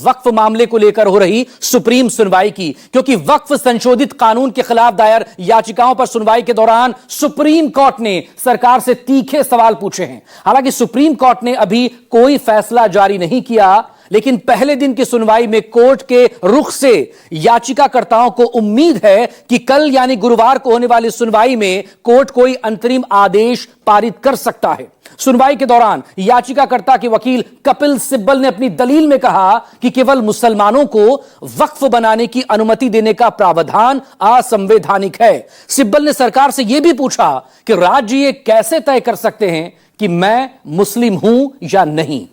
वक्फ मामले को लेकर हो रही सुप्रीम सुनवाई की, क्योंकि वक्फ संशोधित कानून के खिलाफ दायर याचिकाओं पर सुनवाई के दौरान सुप्रीम कोर्ट ने सरकार से तीखे सवाल पूछे हैं। हालांकि सुप्रीम कोर्ट ने अभी कोई फैसला जारी नहीं किया, लेकिन पहले दिन की सुनवाई में कोर्ट के रुख से याचिकाकर्ताओं को उम्मीद है कि कल यानी गुरुवार को होने वाली सुनवाई में कोर्ट कोई अंतरिम आदेश पारित कर सकता है। सुनवाई के दौरान याचिकाकर्ता के वकील कपिल सिब्बल ने अपनी दलील में कहा कि केवल मुसलमानों को वक्फ बनाने की अनुमति देने का प्रावधान असंवैधानिक है। सिब्बल ने सरकार से यह भी पूछा कि राज्य ये कैसे तय कर सकते हैं कि मैं मुस्लिम हूं या नहीं।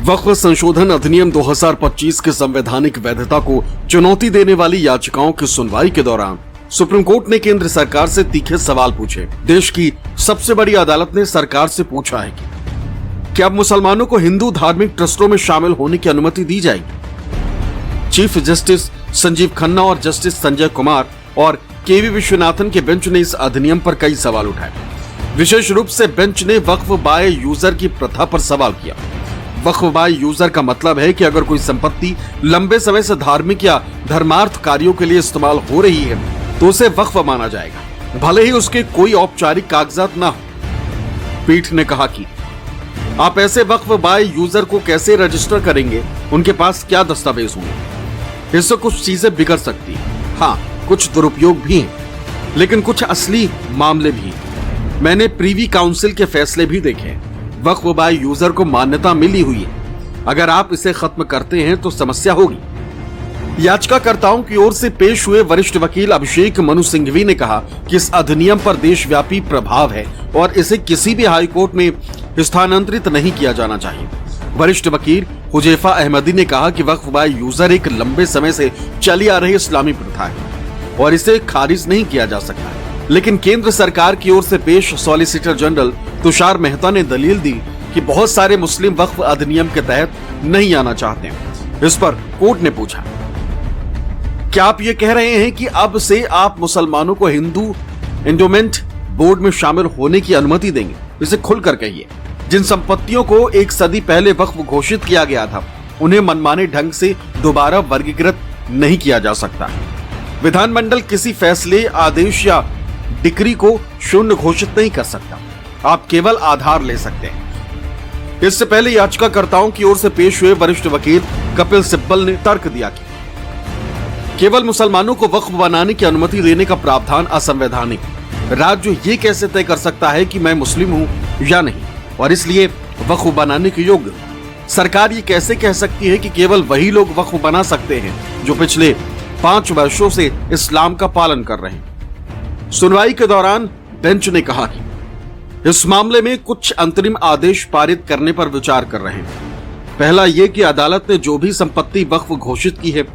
वक्फ संशोधन अधिनियम 2025 की संवैधानिक वैधता को चुनौती देने वाली याचिकाओं की सुनवाई के दौरान सुप्रीम कोर्ट ने केंद्र सरकार से तीखे सवाल पूछे। देश की सबसे बड़ी अदालत ने सरकार से पूछा है कि क्या अब मुसलमानों को हिंदू धार्मिक ट्रस्टों में शामिल होने की अनुमति दी जाएगी। चीफ जस्टिस संजीव खन्ना और जस्टिस संजय कुमार और केवी विश्वनाथन के बेंच ने इस अधिनियम पर कई सवाल उठाए। विशेष रूप से बेंच ने वक्फ बाय यूजर की प्रथा पर सवाल किया। वक्फ बाय यूजर का मतलब है कि अगर कोई संपत्ति लंबे समय से धार्मिक या धर्मार्थ कार्यों के लिए इस्तेमाल हो रही है तो उसे वक्फ माना जाएगा, भले ही उसके कोई औपचारिक कागजात ना हो। पीठ ने कहा कि आप ऐसे वक्फ बाय यूजर को कैसे रजिस्टर करेंगे, उनके पास क्या दस्तावेज होंगे। इससे कुछ चीजें बिगड़ सकती है। हाँ, कुछ दुरुपयोग भी हैं, लेकिन कुछ असली मामले भी हैं। मैंने प्रीवी काउंसिल के फैसले भी देखे हैं। वक्फ बाय यूजर को मान्यता मिली हुई है। अगर आप इसे खत्म करते हैं तो समस्या होगी। याचिकाकर्ताओं की ओर से पेश हुए वरिष्ठ वकील अभिषेक मनु सिंघवी ने कहा कि इस अधिनियम पर देशव्यापी प्रभाव है और इसे किसी भी हाई कोर्ट में स्थानांतरित नहीं किया जाना चाहिए। वरिष्ठ वकील हुजैफा अहमदी ने कहा कि वक्फ बाय यूजर एक लंबे समय से चली आ रही इस्लामी प्रथा है और इसे खारिज नहीं किया जा सकता। लेकिन केंद्र सरकार की ओर से पेश सॉलिसिटर जनरल तुषार मेहता ने दलील दी कि बहुत सारे मुस्लिम वक्फ अधिनियम के तहत नहीं आना चाहते हैं। इस पर कोर्ट ने पूछा, क्या आप ये कह रहे हैं कि अब से आप मुसलमानों को हिंदू एंडोमेंट बोर्ड में शामिल होने की अनुमति देंगे? इसे खुलकर कहिए। जिन संपत्तियों को एक सदी पहले वक्फ घोषित किया गया था, उन्हें मनमाने ढंग से दोबारा वर्गीकृत नहीं किया जा सकता। विधानमंडल किसी फैसले, आदेश या डिक्री को शून्य घोषित नहीं कर सकता। आप केवल आधार ले सकते हैं। इससे पहले याचिकाकर्ताओं की ओर से पेश हुए वरिष्ठ वकील कपिल सिब्बल ने तर्क दिया कि केवल मुसलमानों को वक्फ बनाने की अनुमति देने का प्रावधान असंवैधानिक है। राज्य ये कैसे तय कर सकता है कि मैं मुस्लिम हूं या नहीं और इसलिए वक्फ बनाने के योग्य। सरकार ये कैसे कह सकती है कि केवल वही लोग वक्फ बना सकते हैं जो पिछले 5 वर्षों से इस्लाम का पालन कर रहे हैं। सुनवाई के दौरान बेंच ने कहा कि इस मामले में कुछ अंतरिम आदेश पारित करने पर विचार कर रहे हैं। पहला यह कि अदालत ने जो भी संपत्ति वक्फ घोषित की है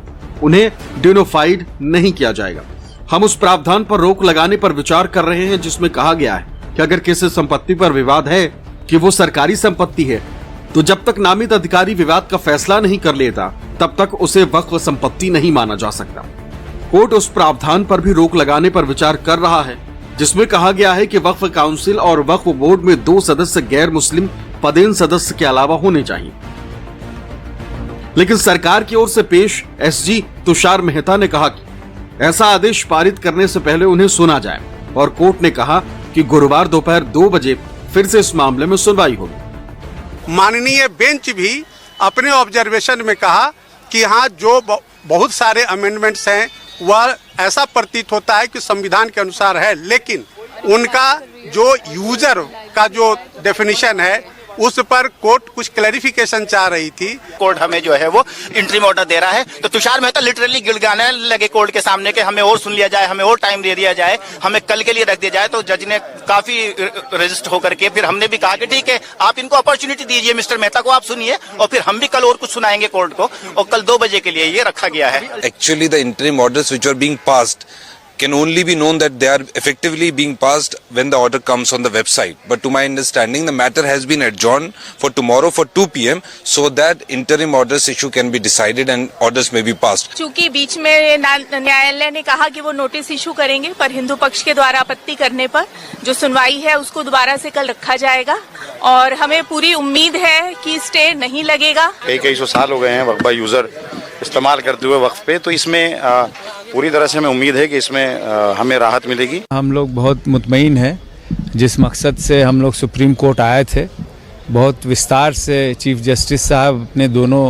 उन्हें डिनोफाइड नहीं किया जाएगा। हम उस प्रावधान पर रोक लगाने पर विचार कर रहे हैं जिसमें कहा गया है कि अगर किसी संपत्ति पर विवाद है कि वो सरकारी संपत्ति है तो जब तक नामित अधिकारी विवाद का फैसला नहीं कर लेता तब तक उसे वक्फ संपत्ति नहीं माना जा सकता। कोर्ट उस प्रावधान पर भी रोक लगाने पर विचार कर रहा है जिसमें कहा गया है कि वक्फ काउंसिल और वक्फ बोर्ड में 2 सदस्य गैर मुस्लिम पदेन सदस्य के अलावा होने चाहिए। लेकिन सरकार की ओर से पेश एसजी तुषार मेहता ने कहा कि ऐसा आदेश पारित करने से पहले उन्हें सुना जाए और कोर्ट ने कहा कि गुरुवार दोपहर 2 बजे फिर से इस मामले में सुनवाई होगी। माननीय बेंच भी अपने ऑब्जर्वेशन में कहा कि हाँ, जो बहुत सारे अमेंडमेंट्स हैं वह ऐसा प्रतीत होता है कि संविधान के अनुसार है, लेकिन उनका जो यूजर का जो डेफिनेशन है उस पर कोर्ट कुछ क्लैरिफिकेशन चाह रही थी। कोर्ट हमें जो है वो इंटरिम ऑर्डर दे रहा है तो तुषार मेहता लिटरली गिड़गिड़ाने लगे कोर्ट के सामने के हमें और सुन लिया जाए, हमें और टाइम दे दिया जाए, हमें कल के लिए रख दिया जाए। तो जज ने काफी रजिस्ट होकर के फिर हमने भी कहा कि ठीक है, आप इनको अपॉर्चुनिटी दीजिए, मिस्टर मेहता को आप सुनिए और फिर हम भी कल और कुछ सुनाएंगे कोर्ट को। और कल 2 बजे के लिए ये रखा गया है। Actually the interim orders which are being passed can only be known that they are effectively being passed when the order comes on the website. But to my understanding, the matter has been adjourned for tomorrow for 2 p.m. so that interim orders issue can be decided and orders may be passed. चूंकि बीच में न्यायालय ने कहा कि वो notice issue करेंगे, पर हिंदू पक्ष के द्वारा आपत्ति करने पर जो सुनवाई है उसको दोबारा से कल रखा जाएगा और हमें पूरी उम्मीद है कि स्टे नहीं लगेगा। कई सौ साल हो गए हैं वक्फ यूजर इस्तेमाल करते हुए वक्फ पे, तो इसमें पूरी तरह से हमें उम्मीद है कि इसमें हमें राहत मिलेगी। हम लोग बहुत मुतमईन हैं। जिस मकसद से हम लोग सुप्रीम कोर्ट आए थे, बहुत विस्तार से चीफ जस्टिस साहब अपने दोनों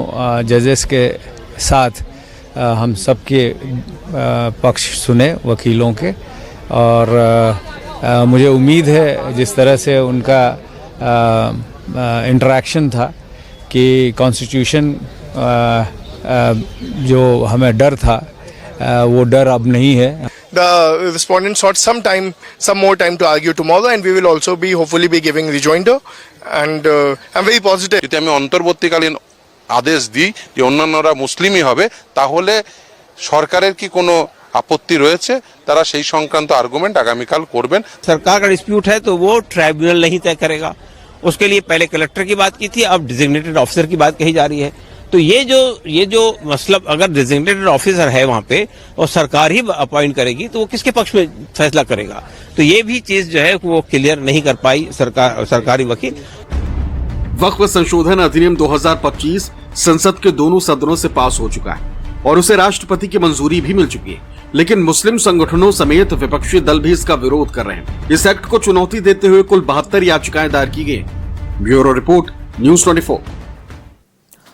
जजेस के साथ हम सबके पक्ष सुने, वकीलों के, और मुझे उम्मीद है जिस तरह से उनका इंटरेक्शन था कि कॉन्स्टिट्यूशन जो हमें डर था वो डर अब नहीं है। The respondents sought some more time to argue tomorrow, and we will also be hopefully be giving rejoinder, and I'm very positive. যদি আমি অন্তর্বর্তীকালীন আদেশ দিই যে অন্যান্যরা মুসলিমই হবে, তাহলে সরকারের কি কোনো আপত্তি রয়েছে? তারা সেই সংক্রান্ত আর্গুমেন্ট আগামীকাল করবেন। सरकार का डिस्प्यूट है तो वो ट्राइब्यूनल नहीं तय करेगा। उसके लिए पहले कलेक्टर की बात की थी, अब डिजिग्नेटेड ऑफिसर की बात कही जा रही है। तो ये जो मतलब अगर डिजिग्नेटेड ऑफिसर है वहाँ पे और सरकार ही अपॉइंट करेगी तो वो किसके पक्ष में फैसला करेगा? तो ये भी चीज जो है वो क्लियर नहीं कर पाई सरकारी वकील। वक्फ संशोधन अधिनियम 2025 संसद के दोनों सदनों से पास हो चुका है और उसे राष्ट्रपति की मंजूरी भी मिल चुकी है, लेकिन मुस्लिम संगठनों समेत विपक्षी दल भी इसका विरोध कर रहे हैं। इस एक्ट को चुनौती देते हुए कुल 72 याचिकाएं दायर की गई। Bureau report, news 24।